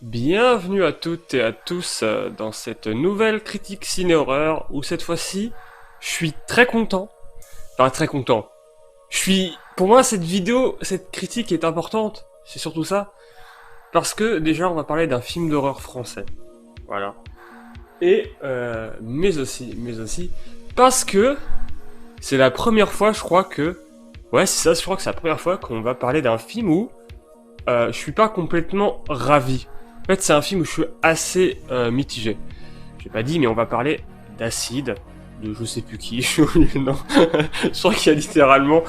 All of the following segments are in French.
Bienvenue à toutes et à tous dans cette nouvelle critique ciné-horreur où cette fois-ci, je suis très content. Enfin, très content. Pour moi, cette vidéo, cette critique est importante. C'est surtout ça. Parce que déjà, on va parler d'un film d'horreur français. Voilà. Et, mais aussi, parce que c'est la première fois, je crois que... Ouais, c'est ça, je crois que c'est la première fois qu'on va parler d'un film où je suis pas complètement ravi. En fait, c'est un film où je suis assez mitigé. J'ai pas dit, mais on va parler d'Acide, de je sais plus qui, j'ai oublié le nom. Je crois qu'il y a littéralement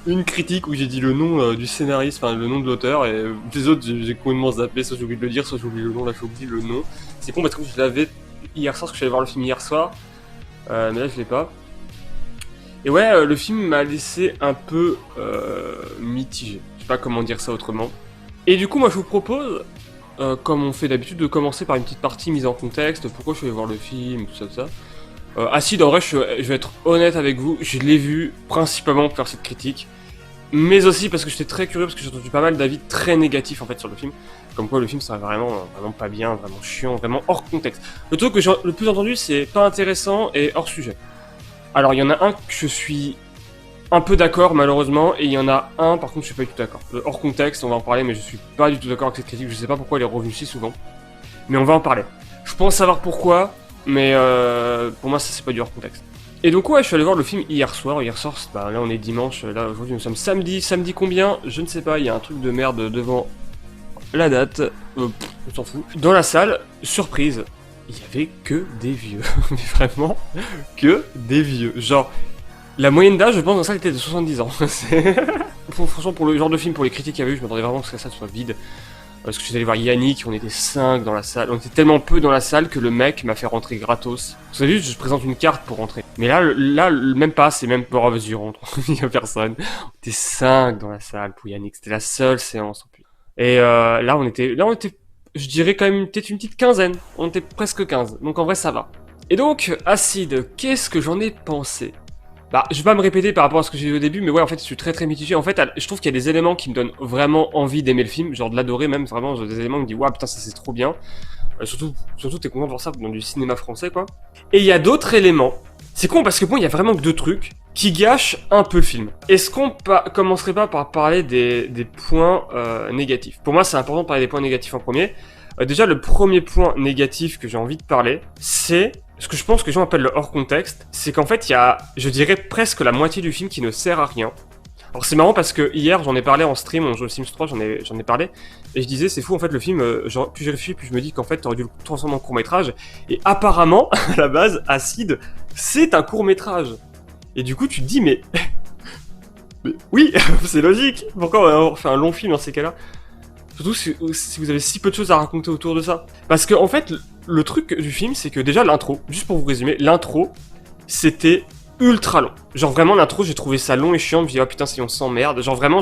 une critique où j'ai dit le nom du scénariste, enfin le nom de l'auteur, et les autres j'ai complètement zappé, soit j'ai oublié de le dire, soit j'ai oublié le nom, là j'ai oublié le nom. C'est con parce que je l'avais hier soir, parce que je suis allé voir le film hier soir, mais là je l'ai pas. Et ouais, le film m'a laissé un peu mitigé. Je sais pas comment dire ça autrement. Et du coup, moi je vous propose comme on fait d'habitude, de commencer par une petite partie mise en contexte, pourquoi je suis allé voir le film, tout ça. Acide, en vrai, je vais être honnête avec vous, je l'ai vu principalement pour faire cette critique, mais aussi parce que j'étais très curieux, parce que j'ai entendu pas mal d'avis très négatifs en fait sur le film, comme quoi le film serait vraiment pas bien, vraiment chiant, vraiment hors contexte. Le truc que j'ai le plus entendu, c'est pas intéressant et hors sujet. Alors il y en a un que je suis un peu d'accord malheureusement, et il y en a un par contre je suis pas du tout d'accord. Hors contexte, on va en parler, mais je suis pas du tout d'accord avec cette critique, je sais pas pourquoi elle est revenue si souvent. Mais on va en parler. Je pense savoir pourquoi, mais pour moi ça c'est pas du hors contexte. Et donc ouais, je suis allé voir le film hier soir, bah, là on est dimanche, là aujourd'hui nous sommes samedi combien? Je ne sais pas, il y a un truc de merde devant la date, on s'en fout. Dans la salle, surprise, il y avait que des vieux, mais vraiment, que des vieux. Genre, la moyenne d'âge, je pense, dans ça, était de 70 ans. Franchement, pour le genre de film, pour les critiques qu'il y avait eu, je m'attendais vraiment à ce que la salle soit vide. Parce que je suis allé voir Yannick, on était 5 dans la salle. On était tellement peu dans la salle que le mec m'a fait rentrer gratos. Vous savez, je présente une carte pour rentrer. Mais là, même pas, c'est même pas, vas-y, rentre. Il y a personne. On était 5 dans la salle pour Yannick. C'était la seule séance en plus. Et là, on était, je dirais quand même peut-être une petite quinzaine. On était presque 15. Donc en vrai, ça va. Et donc, Acide, qu'est-ce que j'en ai pensé? Bah, je vais pas me répéter par rapport à ce que j'ai dit au début, mais ouais, en fait, je suis très mitigé. En fait, je trouve qu'il y a des éléments qui me donnent vraiment envie d'aimer le film, genre de l'adorer même, vraiment, j'ai des éléments qui me disent, waouh, putain, ça c'est trop bien. Surtout, t'es content de voir ça dans du cinéma français, quoi. Et il y a d'autres éléments. C'est con parce que bon, il y a vraiment que deux trucs qui gâchent un peu le film. Est-ce qu'on commencerait pas par parler des points négatifs? Pour moi, c'est important de parler des points négatifs en premier. Déjà, le premier point négatif que j'ai envie de parler, c'est ce que je pense que les gens appellent le hors contexte, c'est qu'en fait, il y a, je dirais, presque la moitié du film qui ne sert à rien. Alors c'est marrant parce que hier, j'en ai parlé en stream, on joue au Sims 3, j'en ai parlé, et je disais, c'est fou, en fait, le film, plus j'y réfléchis, plus je me dis qu'en fait, t'aurais dû le transformer en court-métrage, et apparemment, à la base, Acide, c'est un court-métrage. Et du coup, tu te dis, mais oui, c'est logique, pourquoi on fait un long film dans ces cas-là? Surtout si vous avez si peu de choses à raconter autour de ça. Parce que en fait, le truc du film, c'est que déjà l'intro, juste pour vous résumer, l'intro, c'était ultra long. Genre vraiment l'intro, j'ai trouvé ça long et chiant, je me dis oh putain si on s'emmerde. Genre vraiment,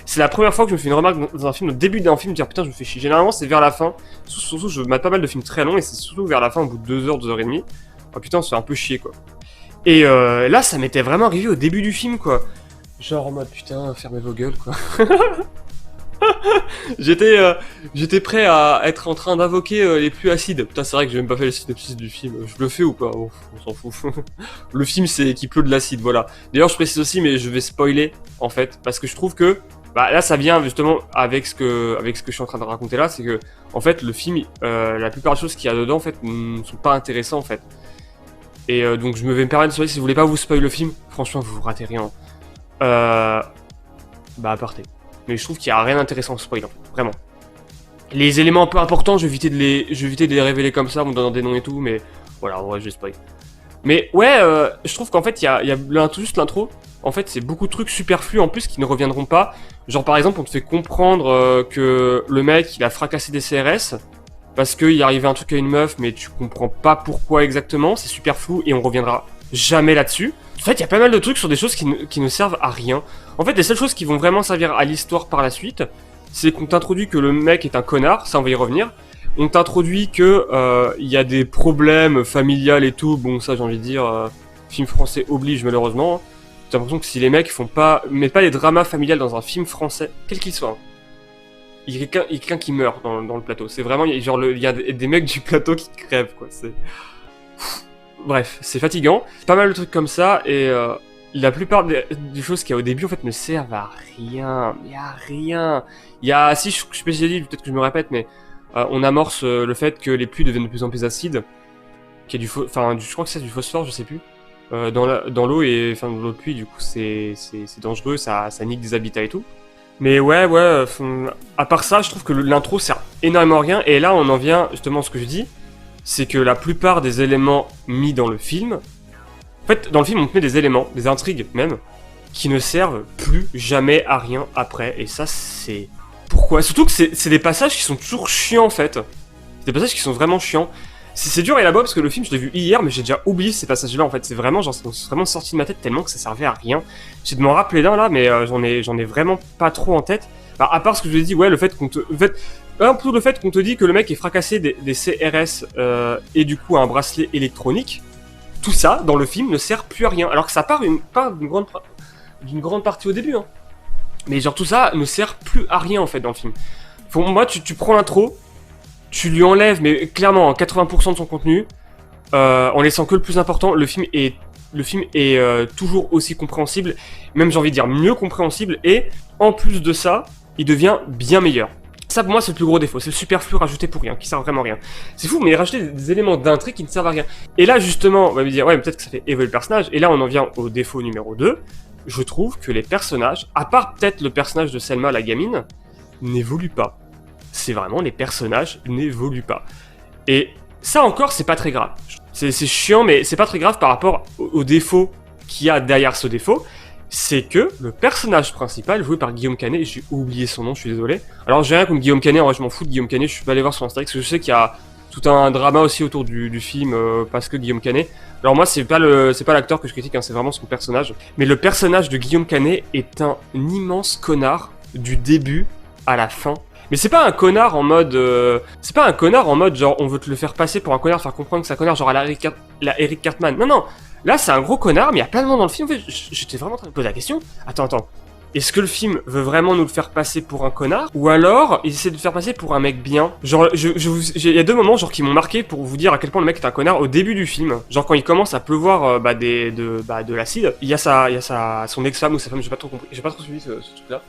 c'est la première fois que je me fais une remarque dans un film, au début d'un film, de dire putain je me fais chier. Généralement c'est vers la fin, surtout je mate pas mal de films très longs et c'est surtout vers la fin, au bout de 2 heures, 2 heures et demie. Oh putain on se fait un peu chier quoi. Et là ça m'était vraiment arrivé au début du film quoi. Genre en mode putain fermez vos gueules quoi. J'étais prêt à être en train d'invoquer les plus acides. Putain, c'est vrai que j'ai même pas fait le synopsis du film. Je le fais ou pas? Oh, on s'en fout. Le film, c'est qu'il pleut de l'acide, voilà. D'ailleurs, je précise aussi, mais je vais spoiler, en fait, parce que je trouve que, bah là, ça vient justement avec ce que je suis en train de raconter là, c'est que, en fait, le film, la plupart des choses qu'il y a dedans, en fait, ne sont pas intéressantes, en fait. Et donc, je me vais me permettre de spoiler. Si vous voulez pas vous spoiler le film, franchement, vous ratez rien. Bah, partez. Mais je trouve qu'il y a rien d'intéressant en spoil, en fait, vraiment. Les éléments un peu importants, je vais éviter de les révéler comme ça, en me donnant des noms et tout, mais voilà, en vrai, je vais spoil. Mais ouais, je trouve qu'en fait, il y a juste l'intro. En fait, c'est beaucoup de trucs superflus en plus qui ne reviendront pas. Genre, par exemple, on te fait comprendre que le mec, il a fracassé des CRS parce qu'il arrivait un truc à une meuf, mais tu comprends pas pourquoi exactement. C'est super flou et on reviendra jamais là-dessus. En fait, il y a pas mal de trucs sur des choses qui ne servent à rien. En fait, les seules choses qui vont vraiment servir à l'histoire par la suite, c'est qu'on t'introduit que le mec est un connard, ça on va y revenir. On t'introduit que il y a des problèmes familiales et tout, bon ça j'ai envie de dire, film français oblige malheureusement. J'ai l'impression que si les mecs mettent pas les dramas familiales dans un film français, quel qu'il soit, hein, il y a quelqu'un qui meurt dans le plateau. C'est vraiment, genre, il y a des mecs du plateau qui crèvent, quoi. C'est... Bref, c'est fatigant. Pas mal de trucs comme ça, et la plupart des choses qui, au début, en fait, ne servent à rien. Il y a rien. Il y a... Si, je peux dire, peut-être que je me répète, mais on amorce le fait que les pluies deviennent de plus en plus acides. Qu'il y a je crois que c'est du phosphore, je sais plus. Dans l'eau, et enfin, dans l'eau de pluie, du coup, c'est dangereux, ça nique des habitats et tout. Mais ouais, à part ça, je trouve que l'intro sert énormément à rien, et là, on en vient justement à ce que je dis, c'est que la plupart des éléments mis dans le film, en fait, dans le film, on te met des éléments, des intrigues même, qui ne servent plus jamais à rien après, et ça, c'est... Pourquoi? Surtout que c'est des passages qui sont toujours chiants, en fait. C'est des passages qui sont vraiment chiants. C'est dur à élaborer parce que le film, je l'ai vu hier, mais j'ai déjà oublié ces passages-là, en fait. C'est vraiment, genre, c'est vraiment sorti de ma tête tellement que ça servait à rien. J'ai de m'en rappeler d'un, là, mais j'en ai vraiment pas trop en tête. Bah, à part ce que je vous ai dit, ouais, le fait qu'on te... plutôt le fait qu'on te dit que le mec est fracassé des CRS et du coup un bracelet électronique, tout ça, dans le film, ne sert plus à rien. Alors que ça part d'une grande partie au début, hein. Mais genre, tout ça ne sert plus à rien, en fait, dans le film. Pour moi, tu prends l'intro, tu lui enlèves, mais clairement, 80% de son contenu, en laissant que le plus important. Le film est toujours aussi compréhensible, même j'ai envie de dire mieux compréhensible, et en plus de ça, il devient bien meilleur. Ça pour moi c'est le plus gros défaut, c'est le superflu rajouté pour rien, qui sert vraiment à rien. C'est fou, mais rajouter des éléments d'intrigue qui ne servent à rien. Et là justement, on va me dire, ouais, peut-être que ça fait évoluer le personnage, et là on en vient au défaut numéro 2, je trouve que les personnages, à part peut-être le personnage de Selma la gamine, n'évoluent pas. C'est vraiment, les personnages n'évoluent pas. Et ça encore, c'est pas très grave. C'est chiant, mais c'est pas très grave par rapport au défaut qu'il y a derrière ce défaut. C'est que le personnage principal, joué par Guillaume Canet, j'ai oublié son nom, je suis désolé. Alors j'ai rien contre Guillaume Canet, en vrai je m'en fous de Guillaume Canet, je suis pas allé voir son Instagram, parce que je sais qu'il y a tout un drama aussi autour du film, parce que Guillaume Canet. Alors moi c'est pas l'acteur que je critique, hein, c'est vraiment son personnage. Mais le personnage de Guillaume Canet est un immense connard du début à la fin. Mais c'est pas un connard en mode... genre on veut te le faire passer pour un connard, faire comprendre que c'est un connard, genre à la Eric Cartman. Non, non. Là c'est un gros connard, mais il y a plein de monde dans le film. En fait, j'étais vraiment en train de poser la question. Attends. Est-ce que le film veut vraiment nous le faire passer pour un connard? Ou alors, il essaie de le faire passer pour un mec bien? Genre, il y a deux moments genre qui m'ont marqué pour vous dire à quel point le mec est un connard au début du film. Genre quand il commence à pleuvoir de l'acide, il y a son ex-femme ou sa femme, j'ai pas trop suivi ce truc-là.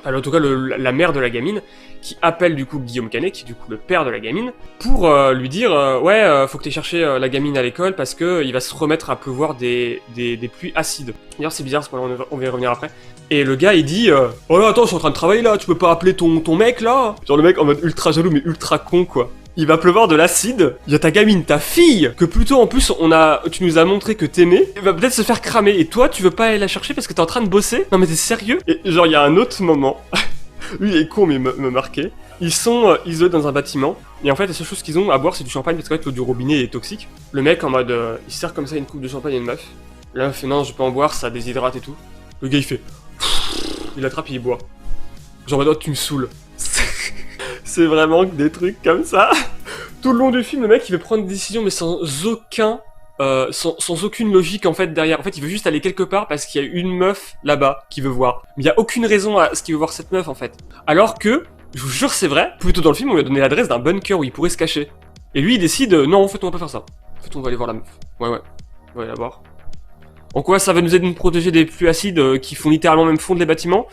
Alors, en tout cas, la mère de la gamine, qui appelle du coup Guillaume Canet, qui est du coup le père de la gamine, pour lui dire faut que t'aies cherché la gamine à l'école parce que il va se remettre à pleuvoir des pluies acides. D'ailleurs, c'est bizarre, on va y revenir après. Et le gars, il dit oh là, attends, je suis en train de travailler là, tu peux pas appeler ton mec là? Genre le mec en mode ultra jaloux, mais ultra con quoi. Il va pleuvoir de l'acide, il y a ta gamine, ta fille, que plutôt en plus tu nous as montré que t'aimais, elle va peut-être se faire cramer, et toi tu veux pas aller la chercher parce que t'es en train de bosser? Non mais t'es sérieux? Et genre il y a un autre moment, lui il est con mais il me marquait, ils sont isolés dans un bâtiment, et en fait la seule chose qu'ils ont à boire c'est du champagne parce qu'en fait l'eau du robinet est toxique. Le mec en mode, il sert comme ça une coupe de champagne à une meuf, la meuf fait non je peux en boire, ça déshydrate et tout. Le gars il fait, il attrape et il boit. Genre oh, tu me saoules. C'est vraiment des trucs comme ça. Tout le long du film, le mec il veut prendre des décisions mais sans aucune logique en fait derrière. En fait il veut juste aller quelque part parce qu'il y a une meuf là-bas qui veut voir. Mais il y a aucune raison à ce qu'il veut voir cette meuf en fait. Alors que, je vous jure c'est vrai, plutôt dans le film on lui a donné l'adresse d'un bunker où il pourrait se cacher. Et lui il décide, non en fait on va pas faire ça. En fait on va aller voir la meuf. Ouais, on va aller la voir. En quoi ça va nous aider à nous protéger des pluies acides qui font littéralement même fondre les bâtiments?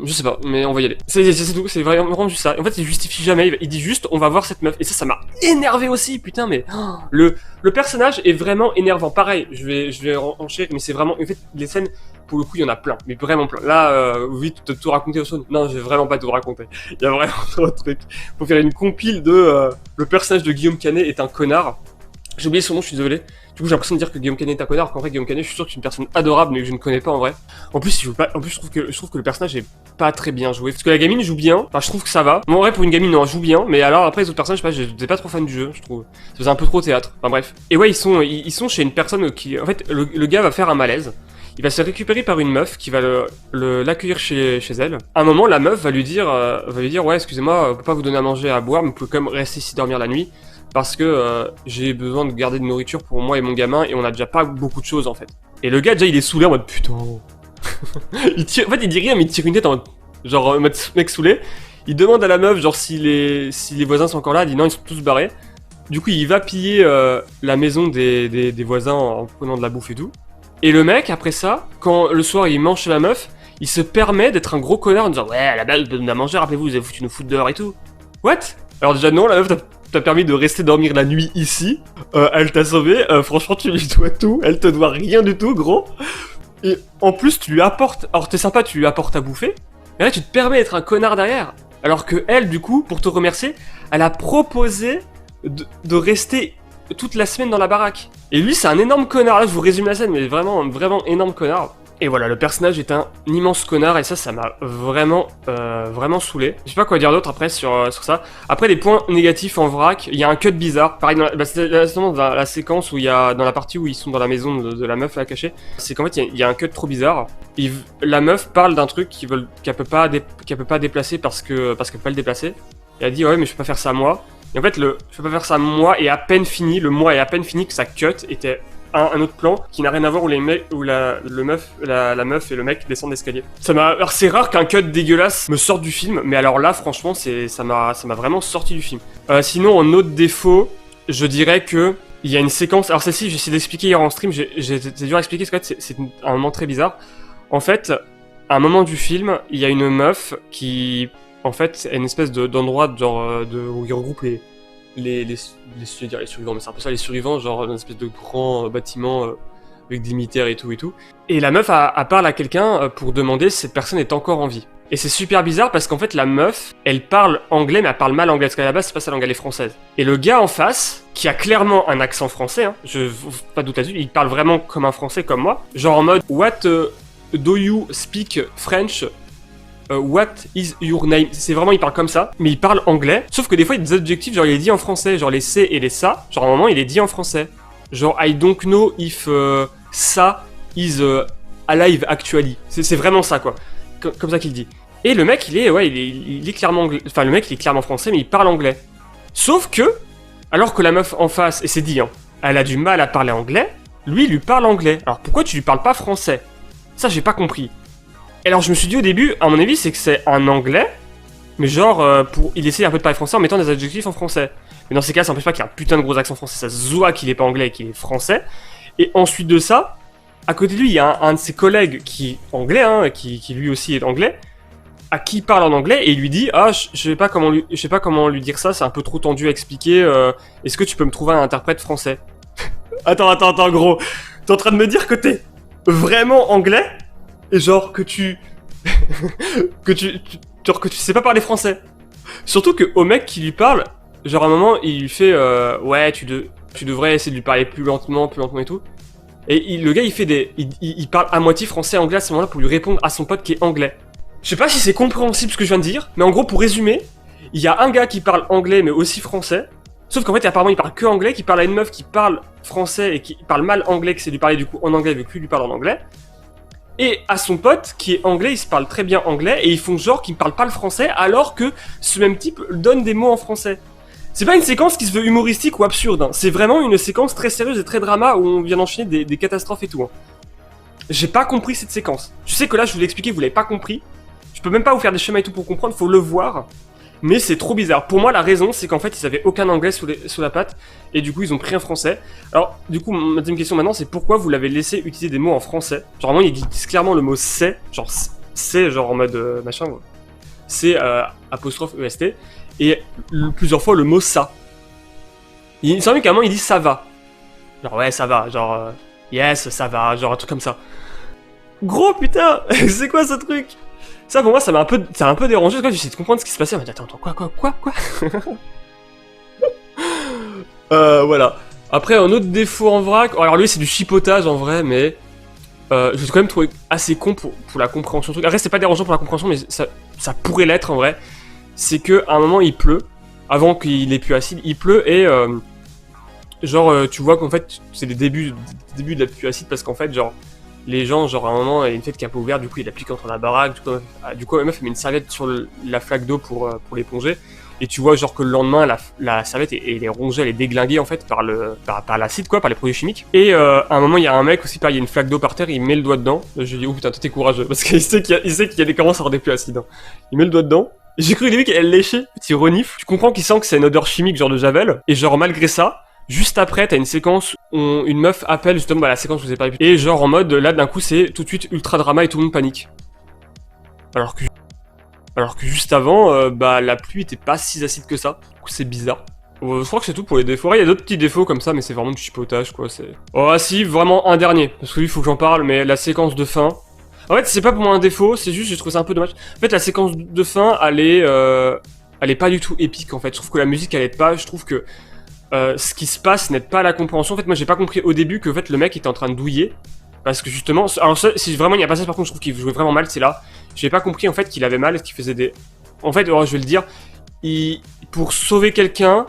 Je sais pas, mais on va y aller. C'est tout, c'est vraiment juste ça. En fait, il justifie jamais, il dit juste, on va voir cette meuf. Et ça m'a énervé aussi, putain, mais... Le personnage est vraiment énervant. Pareil, je vais enchérir, mais c'est vraiment... En fait, les scènes, pour le coup, il y en a plein, mais vraiment plein. Là, oui, tout raconter au son. Non, je vais vraiment pas tout raconter. Il y a vraiment trop de trucs. Faut faire une compile de... le personnage de Guillaume Canet est un connard. J'ai oublié son nom, je suis désolé. Du coup, j'ai l'impression de dire que Guillaume Canet est un connard, qu'en vrai, Guillaume Canet, je suis sûr que c'est une personne adorable, mais que je ne connais pas en vrai. En plus, je trouve que le personnage est pas très bien joué. Parce que la gamine joue bien, enfin, je trouve que ça va. Bon, en vrai, pour une gamine, non, elle joue bien, mais alors après, les autres personnages, je sais pas, j'étais pas trop fan du jeu, je trouve. Ça faisait un peu trop théâtre. Enfin, bref. Et ouais, ils sont chez une personne qui, en fait, le gars va faire un malaise. Il va se récupérer par une meuf qui va l'accueillir chez elle. À un moment, la meuf va lui dire, ouais, excusez-moi, on peut pas vous donner à manger, à boire, mais vous pouvez quand même rester ici dormir la nuit. Parce que j'ai besoin de garder de nourriture pour moi et mon gamin et on a déjà pas beaucoup de choses en fait. Et le gars déjà il est saoulé en mode putain. En fait il dit rien mais il tire une tête en mode genre mec saoulé. Il demande à la meuf, genre, si les voisins sont encore là, elle dit non, ils sont tous barrés. Du coup, il va piller la maison des voisins en prenant de la bouffe et tout. Et le mec, après ça, quand le soir il mange chez la meuf, il se permet d'être un gros connard en disant ouais, à la base, vous donne à manger, rappelez-vous, vous avez foutu nous foutre dehors et tout. What? Alors déjà, non, la meuf t'a permis de rester dormir la nuit ici. Elle t'a sauvé, franchement, tu lui dois tout. Elle te doit rien du tout, gros. Et en plus, tu lui apportes. Alors, t'es sympa, tu lui apportes à bouffer. Mais là, tu te permets d'être un connard derrière. Alors que elle, du coup, pour te remercier, elle a proposé de rester toute la semaine dans la baraque. Et lui, c'est un énorme connard. Là, je vous résume la scène, mais vraiment, vraiment énorme connard. Et voilà, le personnage est un immense connard, et ça m'a vraiment, vraiment saoulé. Je sais pas quoi dire d'autre après sur ça. Après, des points négatifs en vrac, il y a un cut bizarre. Pareil, c'est dans la séquence où il y a, dans la partie où ils sont dans la maison de la meuf là cachée, c'est qu'en fait, il y a un cut trop bizarre. La meuf parle d'un truc qu'elle peut pas déplacer parce qu'elle peut pas le déplacer. Et elle dit, ouais, mais je peux pas faire ça moi. Et en fait, je peux pas faire ça moi, et à peine fini, le moi est à peine fini que ça cut était un autre plan qui n'a rien à voir où la meuf et le mec descendent l'escalier. Alors c'est rare qu'un cut dégueulasse me sorte du film, mais alors là franchement ça m'a vraiment sorti du film. Sinon en autre défaut, je dirais que il y a une séquence. Alors celle-ci, j'ai essayé d'expliquer hier en stream, c'est dur à expliquer parce que c'est un moment très bizarre. En fait, à un moment du film, il y a une meuf qui en fait est une espèce d'endroit genre où il regroupe les survivants, mais c'est un peu ça, les survivants, genre une espèce de grand bâtiment avec des militaires et tout. Et la meuf parle à quelqu'un pour demander si cette personne est encore en vie. Et c'est super bizarre parce qu'en fait la meuf, elle parle anglais, mais elle parle mal anglais, parce qu'à la base c'est pas sa langue, elle est française. Et le gars en face, qui a clairement un accent français, hein, pas de doute là-dessus, il parle vraiment comme un français comme moi, genre en mode what do you speak French? What is your name? C'est vraiment, il parle comme ça, mais il parle anglais. Sauf que des fois, il y a des adjectifs, genre il est dit en français, genre les C et les ça. Genre à un moment, il est dit en français. Genre I don't know if ça is alive actually. C'est vraiment ça, quoi. Comme ça qu'il dit. Et le mec, il est clairement anglais. Enfin, le mec, il est clairement français, mais il parle anglais. Sauf que, alors que la meuf en face, et c'est dit, hein, elle a du mal à parler anglais, lui, il lui parle anglais. Alors pourquoi tu lui parles pas français? Ça, j'ai pas compris. Et alors je me suis dit au début, à mon avis, c'est que c'est un anglais, mais genre, il essaie un peu de parler français en mettant des adjectifs en français. Mais dans ces cas, ça n'empêche pas qu'il y a un putain de gros accent français, ça se voit qu'il est pas anglais et qu'il est français. Et ensuite de ça, à côté de lui, il y a un de ses collègues qui est anglais, hein, qui lui aussi est anglais, à qui il parle en anglais, et il lui dit, ah, je sais pas comment lui dire ça, c'est un peu trop tendu à expliquer, est-ce que tu peux me trouver un interprète français? Attends, gros, t'es en train de me dire que t'es vraiment anglais? Et genre que tu sais pas parler français. Surtout que au mec qui lui parle, genre à un moment il lui fait ouais, tu devrais essayer de lui parler plus lentement et tout. Et le gars il parle à moitié français anglais à ce moment-là pour lui répondre à son pote qui est anglais. Je sais pas si c'est compréhensible ce que je viens de dire, mais en gros pour résumer, il y a un gars qui parle anglais mais aussi français. Sauf qu'en fait apparemment il parle que anglais, qui parle à une meuf qui parle français et qui parle mal anglais, qui sait lui parler du coup en anglais vu que lui parle en anglais. Et à son pote, qui est anglais, il se parle très bien anglais, et ils font genre qu'il ne parle pas le français, alors que ce même type donne des mots en français. C'est pas une séquence qui se veut humoristique ou absurde, hein. C'est vraiment une séquence très sérieuse et très drama, où on vient d'enchaîner des catastrophes et tout. Hein. J'ai pas compris cette séquence. Je sais que là, je vous l'ai expliqué, vous l'avez pas compris. Je peux même pas vous faire des schémas et tout pour comprendre, faut le voir. Mais c'est trop bizarre. Pour moi, la raison, c'est qu'en fait, ils avaient aucun anglais sous la patte, et du coup, ils ont pris un français. Alors, du coup, ma deuxième question maintenant, c'est pourquoi vous l'avez laissé utiliser des mots en français? Genre, vraiment, ils disent clairement le mot c'est, genre c'est, genre en mode machin, c'est apostrophe EST, et plusieurs fois le mot ça. Il semble qu'à un moment, il dit ça va. Genre, ouais, ça va, genre, yes, ça va, genre un truc comme ça. Gros putain, c'est quoi ce truc? Ça pour moi ça m'a un peu dérangé, quand j'essaie de comprendre ce qui se passait, mais attends, quoi voilà. Après un autre défaut en vrac, alors lui c'est du chipotage en vrai, mais je l'ai quand même trouvé assez con pour la compréhension du truc. Après c'est pas dérangeant pour la compréhension, mais ça pourrait l'être en vrai. C'est que à un moment il pleut, avant qu'il ait plus acide, il pleut et genre tu vois qu'en fait c'est les débuts de la pluie acide parce qu'en fait genre les gens, genre à un moment, il y a une fête qui est un peu ouverte, du coup il y a de la pluie contre la baraque, du coup la meuf elle met une serviette sur la flaque d'eau pour l'éponger, et tu vois genre que le lendemain la serviette elle est rongée, elle est déglinguée en fait par l'acide quoi, par les produits chimiques. Et à un moment il y a un mec aussi, pareil, il y a une flaque d'eau par terre, il met le doigt dedans. Je lui dis oh putain toi t'es courageux parce qu'il sait qu'il y a des commences à avoir des pluies acides. Hein. Il met le doigt dedans. Et j'ai cru au début qu'elle léchait, il renifle. Tu comprends qu'il sent que c'est une odeur chimique genre de javel. Et genre malgré ça, juste après, t'as une séquence où une meuf appelle justement la séquence où vous avez parlé. Et genre en mode, là d'un coup c'est tout de suite ultra drama et tout le monde panique. Alors que juste avant, la pluie était pas si acide que ça. Du coup c'est bizarre. Je crois que c'est tout pour les défauts. Il y a d'autres petits défauts comme ça, mais c'est vraiment du chipotage quoi. Oh si, vraiment un dernier. Parce que lui, il faut que j'en parle, mais la séquence de fin. En fait, c'est pas pour moi un défaut, c'est juste, j'ai trouvé ça un peu dommage. En fait, la séquence de fin, elle est pas du tout épique, en fait. Je trouve que la musique, elle aide pas, je trouve que ce qui se passe n'aide pas à la compréhension. En fait, moi, j'ai pas compris au début que, en fait, le mec était en train de douiller. Parce que, justement, alors ça, si vraiment il y a pas ça, par contre, je trouve qu'il jouait vraiment mal, c'est là. J'ai pas compris, en fait, qu'il avait mal, qu'il faisait des... En fait, je vais le dire, pour sauver quelqu'un,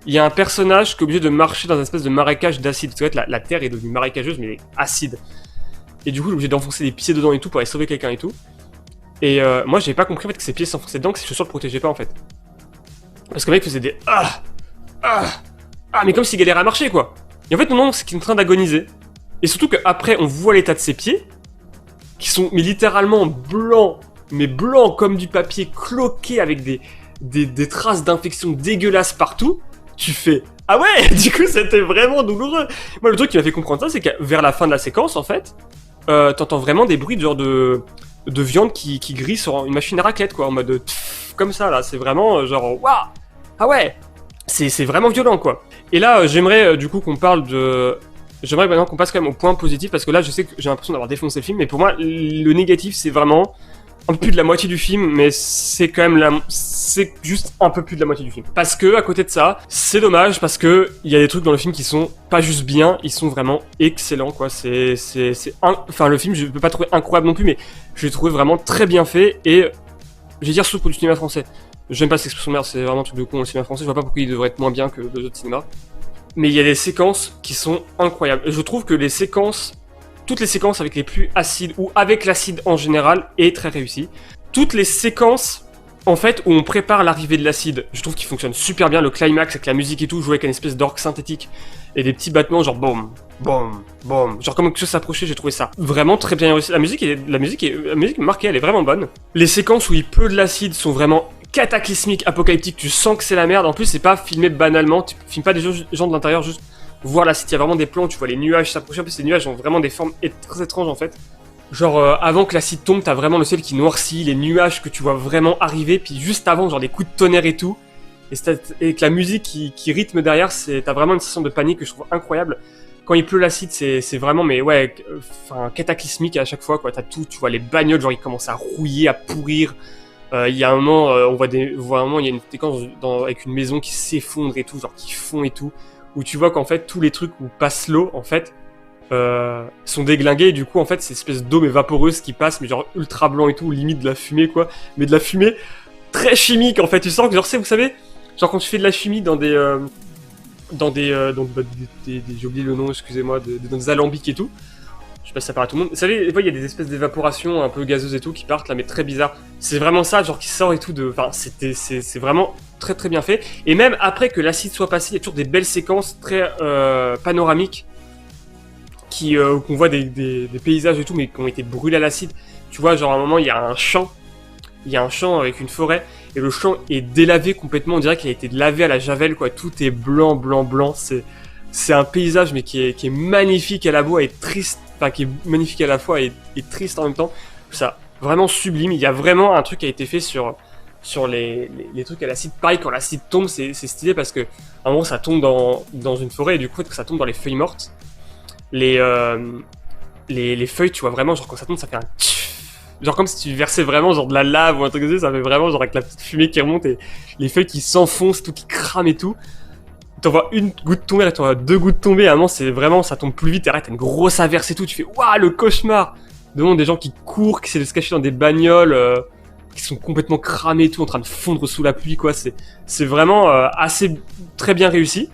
il y a un personnage qui est obligé de marcher dans une espèce de marécage d'acide. Parce qu'en fait, la terre est devenue marécageuse, mais elle est acide. Et du coup, il est obligé d'enfoncer des pieds dedans et tout pour aller sauver quelqu'un et tout. Et moi, j'avais pas compris en fait que ses pieds s'enfonçaient dedans, que ses chaussures le protégeaient pas en fait. Parce que le mec faisait des mais comme s'il galérait à marcher quoi. Et en fait, non, c'est qu'il est en train d'agoniser. Et surtout qu'après, on voit l'état de ses pieds, qui sont mais littéralement blancs, mais blancs comme du papier, cloqués avec des traces d'infection dégueulasses partout. Tu fais ah ouais, du coup, c'était vraiment douloureux. Moi, le truc qui m'a fait comprendre ça, c'est que vers la fin de la séquence, en fait, t'entends vraiment des bruits de genre de viande qui grille sur une machine à raclette quoi, en mode comme ça là, c'est vraiment genre waouh, ah ouais, c'est vraiment violent quoi. Et là j'aimerais du coup qu'on parle de, j'aimerais maintenant qu'on passe quand même au point positif parce que là je sais que j'ai l'impression d'avoir défoncé le film, mais pour moi le négatif c'est vraiment un peu plus de la moitié du film, mais c'est quand même c'est juste un peu plus de la moitié du film. Parce que à côté de ça, c'est dommage parce que il y a des trucs dans le film qui sont pas juste bien, ils sont vraiment excellents quoi. Enfin le film je peux pas trouver incroyable non plus, mais je l'ai trouvé vraiment très bien fait et je vais dire surtout pour du cinéma français. J'aime pas cette expression merde, c'est vraiment un truc de con le cinéma français. Je vois pas pourquoi il devrait être moins bien que les autres cinémas. Mais il y a des séquences qui sont incroyables. Et je trouve que toutes les séquences avec les pluies acides ou avec l'acide en général est très réussie. Toutes les séquences, en fait, où on prépare l'arrivée de l'acide, je trouve qu'ils fonctionnent super bien. Le climax avec la musique et tout, jouer avec une espèce d'orgue synthétique et des petits battements genre boum, boum, boum. Genre comme quelque chose s'approchait, j'ai trouvé ça vraiment très bien réussi. La musique marquée, elle est vraiment bonne. Les séquences où il pleut de l'acide sont vraiment cataclysmiques, apocalyptiques. Tu sens que c'est la merde. En plus, c'est pas filmé banalement. Tu filmes pas des gens de l'intérieur juste voir l'acide, il y a vraiment des plans, tu vois les nuages s'approcher, en plus ces nuages ont vraiment des formes très étranges en fait. Genre avant que l'acide tombe, t'as vraiment le ciel qui noircit, les nuages que tu vois vraiment arriver, puis juste avant, genre des coups de tonnerre et tout, et que la musique qui rythme derrière, t'as vraiment une sensation de panique que je trouve incroyable. Quand il pleut l'acide, c'est vraiment, mais ouais, cataclysmique à chaque fois, quoi. T'as tout, tu vois les bagnoles, genre ils commencent à rouiller, à pourrir. Il y a un moment, on voit vraiment, il y a une séquence avec une maison qui s'effondre et tout, genre qui fond et tout. Où tu vois qu'en fait tous les trucs où passe l'eau en fait sont déglingués et du coup en fait c'est une espèce d'eau mais vaporeuse qui passe mais genre ultra blanc et tout, limite de la fumée quoi, mais de la fumée très chimique en fait. Tu sens que genre vous savez, genre quand tu fais de la chimie dans des j'ai oublié le nom, excusez-moi, dans des alambics et tout. Je sais pas si ça parle à tout le monde. Vous savez, des fois il y a des espèces d'évaporation un peu gazeuses et tout qui partent là, mais très bizarre. C'est vraiment ça, genre qui sort et tout de. Enfin, c'est vraiment très très bien fait. Et même après que l'acide soit passé, il y a toujours des belles séquences très panoramiques qu'on voit des paysages et tout, mais qui ont été brûlés à l'acide. Tu vois, genre à un moment il y a un champ avec une forêt et le champ est délavé complètement. On dirait qu'il a été lavé à la javel quoi. Tout est blanc, blanc, blanc. C'est un paysage mais qui est magnifique à la fois et triste. Enfin, qui est magnifique à la fois et triste en même temps. Ça, vraiment sublime. Il y a vraiment un truc qui a été fait sur les trucs à l'acide. Pareil, quand l'acide tombe, c'est stylé parce que à un moment ça tombe dans une forêt et du coup que ça tombe dans les feuilles mortes. Les feuilles, tu vois vraiment, genre quand ça tombe, ça fait un genre comme si tu versais vraiment genre de la lave ou un truc comme ça fait vraiment genre avec la petite fumée qui remonte et les feuilles qui s'enfoncent, tout qui crament et tout. T'en vois une goutte tomber, t'en vois deux gouttes tomber, à un moment c'est vraiment, ça tombe plus vite, t'as une grosse averse et tout, tu fais waouh le cauchemar. Devant des gens qui courent, qui essaient de se cacher dans des bagnoles, qui sont complètement cramés et tout, en train de fondre sous la pluie quoi, c'est vraiment assez très bien réussi.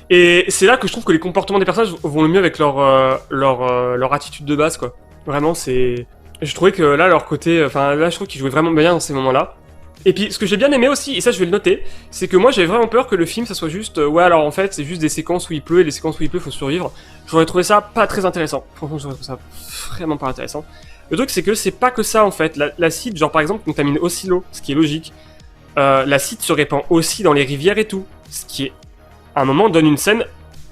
Et c'est là que je trouve que les comportements des personnages vont le mieux avec leur attitude de base quoi. Vraiment je trouvais que là leur côté, enfin là je trouve qu'ils jouaient vraiment bien dans ces moments-là. Et puis ce que j'ai bien aimé aussi, et ça je vais le noter, c'est que moi j'avais vraiment peur que le film ça soit juste ouais alors en fait c'est juste des séquences où il pleut et les séquences où il pleut faut survivre. J'aurais trouvé ça pas très intéressant. Franchement j'aurais trouvé ça vraiment pas intéressant. Le truc c'est que c'est pas que ça en fait. L'acide genre par exemple contamine aussi l'eau, ce qui est logique. L'acide se répand aussi dans les rivières et tout, ce qui est à un moment donne une scène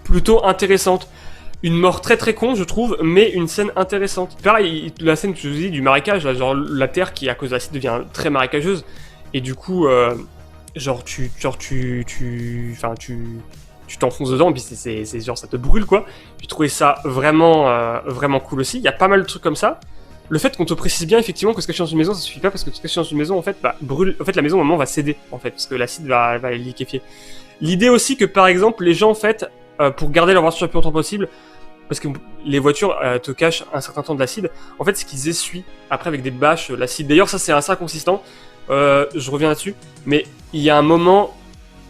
plutôt intéressante. Une mort très très con je trouve, mais une scène intéressante. Pareil, la scène que je vous dis du marécage, là, genre la terre qui à cause de l'acide devient très marécageuse. Et du coup, genre tu t'enfonces dedans, et puis c'est genre ça te brûle quoi. J'ai trouvé ça vraiment cool aussi. Il y a pas mal de trucs comme ça. Le fait qu'on te précise bien effectivement que ce caché dans une maison, ça suffit pas parce que ce caché dans une maison en fait, brûle. En fait, la maison au moment va céder en fait parce que l'acide va les liquéfier. L'idée aussi que par exemple les gens en fait pour garder leur voiture le plus longtemps possible, parce que les voitures te cachent un certain temps de l'acide. En fait, c'est qu'ils essuient après avec des bâches l'acide. D'ailleurs, ça c'est assez inconsistant. Je reviens là-dessus, mais il y a un moment,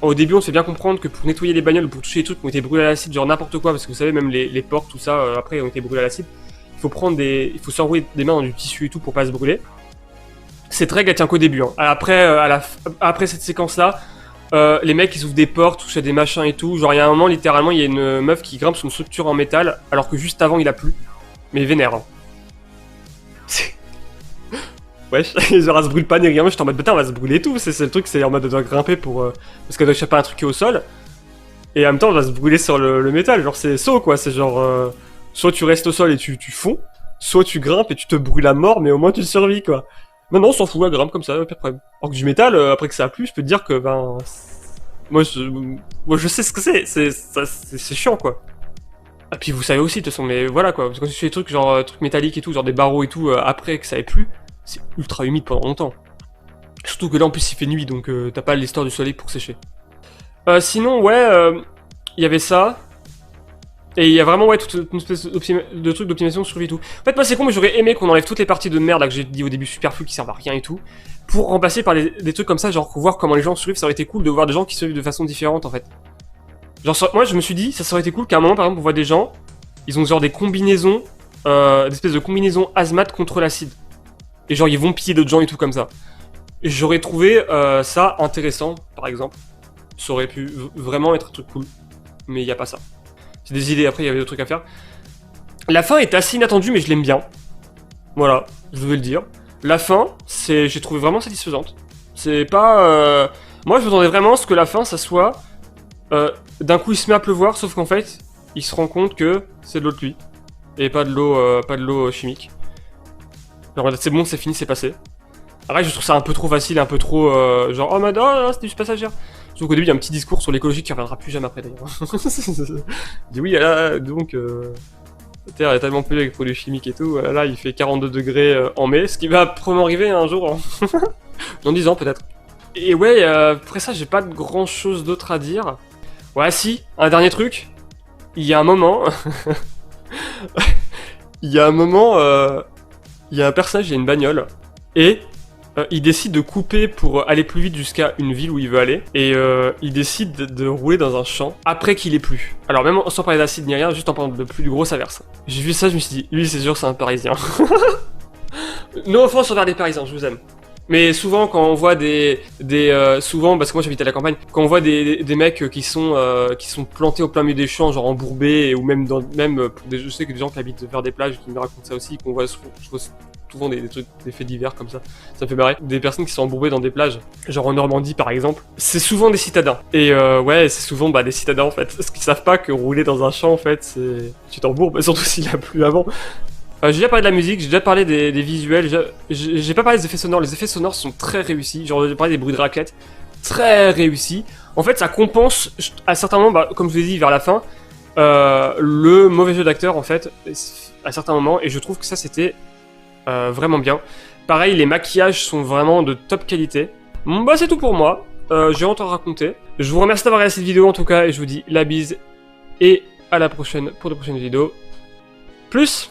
au début on se fait bien comprendre que pour nettoyer les bagnoles, pour toucher les trucs qui ont été brûlés à l'acide, genre n'importe quoi, parce que vous savez même les portes, tout ça, après ont été brûlés à l'acide, il faut s'enrouler des mains dans du tissu et tout pour pas se brûler. Cette règle elle tient qu'au début, hein. Après cette séquence là, les mecs ils ouvrent des portes, touchent à des machins et tout, genre il y a un moment littéralement il y a une meuf qui grimpe sur une structure en métal, alors que juste avant il a plu, mais vénère, hein. Wesh, genre elle se brûle pas ni rien, moi j'étais en mode putain on va se brûler et tout, c'est le truc, c'est en mode elle doit grimper pour parce qu'elle doit échapper un truc qui est au sol, et en même temps on va se brûler sur le métal, genre c'est saut quoi, c'est genre soit tu restes au sol et tu fonds, soit tu grimpes et tu te brûles à mort mais au moins tu survis quoi. Non on s'en fout, elle grimpe comme ça, pas de problème. Alors que du métal, après que ça a plu, je peux te dire que ben... Moi je sais ce que c'est chiant quoi. Et puis vous savez aussi de toute façon, mais voilà quoi, parce que quand tu fais des trucs genre trucs métalliques et tout, genre des barreaux et tout, après que ça ait plu, c'est ultra humide pendant longtemps. Surtout que là en plus il fait nuit, donc t'as pas l'histoire du soleil pour sécher. Sinon ouais, il y avait ça. Et il y a vraiment ouais toute une espèce de truc d'optimisation de survie et tout. En fait moi c'est con mais j'aurais aimé qu'on enlève toutes les parties de merde là que j'ai dit au début superflues qui servent à rien et tout, pour remplacer par des trucs comme ça, genre voir comment les gens survivent, ça aurait été cool de voir des gens qui survivent de façon différente en fait. Genre moi je me suis dit ça aurait été cool qu'à un moment par exemple on voit des gens, ils ont genre des combinaisons, des espèces de combinaisons hazmat contre l'acide. Et genre ils vont piller d'autres gens et tout comme ça. J'aurais trouvé ça intéressant par exemple. Ça aurait pu vraiment être un truc cool. Mais il n'y a pas ça. C'est des idées, après il y avait d'autres trucs à faire. La fin est assez inattendue mais je l'aime bien. Voilà, je vais le dire. La fin, j'ai trouvé vraiment satisfaisante. C'est pas... Moi je m'attendais vraiment à ce que la fin ça soit... d'un coup il se met à pleuvoir sauf qu'en fait il se rend compte que c'est de l'eau de pluie. Et pas de l'eau chimique. Genre c'est bon, c'est fini, c'est passé. Après je trouve ça un peu trop facile, un peu trop genre oh mais oh, c'était juste passagère. Sauf qu'au début il y a un petit discours sur l'écologie qui reviendra plus jamais après d'ailleurs. Il dit oui là donc la Terre est tellement polluée avec les produits chimiques et tout, là il fait 42 degrés en mai, ce qui va probablement arriver un jour, hein. Dans 10 ans peut-être. Et ouais, après ça j'ai pas de grand chose d'autre à dire. Ouais si, un dernier truc, il y a un moment... il y a un personnage, il y a une bagnole, et il décide de couper pour aller plus vite jusqu'à une ville où il veut aller, et il décide de rouler dans un champ après qu'il ait plu. Alors même sans parler d'acide ni rien, juste en parlant de plus de grosses averses. J'ai vu ça, je me suis dit, lui c'est sûr c'est un Parisien. No offense envers les Parisiens, je vous aime. Mais souvent quand on voit souvent parce que moi j'habite à la campagne, quand on voit des mecs qui sont plantés au plein milieu des champs, genre embourbés, ou même pour je sais que des gens qui habitent vers des plages qui me racontent ça aussi, qu'on voit souvent des trucs, des faits divers comme ça me fait marrer. Des personnes qui sont embourbées dans des plages, genre en Normandie par exemple, c'est souvent des citadins. Et ouais, c'est souvent des citadins en fait, parce qu'ils savent pas que rouler dans un champ en fait, c'est tu t'embourbes, surtout s'il a plu avant. J'ai déjà parlé de la musique, j'ai déjà parlé des visuels, j'ai pas parlé des effets sonores, les effets sonores sont très réussis, genre j'ai parlé des bruits de raquettes, très réussis. En fait ça compense à certains moments, comme je vous ai dit vers la fin, le mauvais jeu d'acteur en fait, à certains moments, et je trouve que ça c'était vraiment bien. Pareil, les maquillages sont vraiment de top qualité. Bon bah c'est tout pour moi, j'ai honte à raconter. Je vous remercie d'avoir regardé cette vidéo en tout cas, et je vous dis la bise, et à la prochaine pour de prochaines vidéos. Plus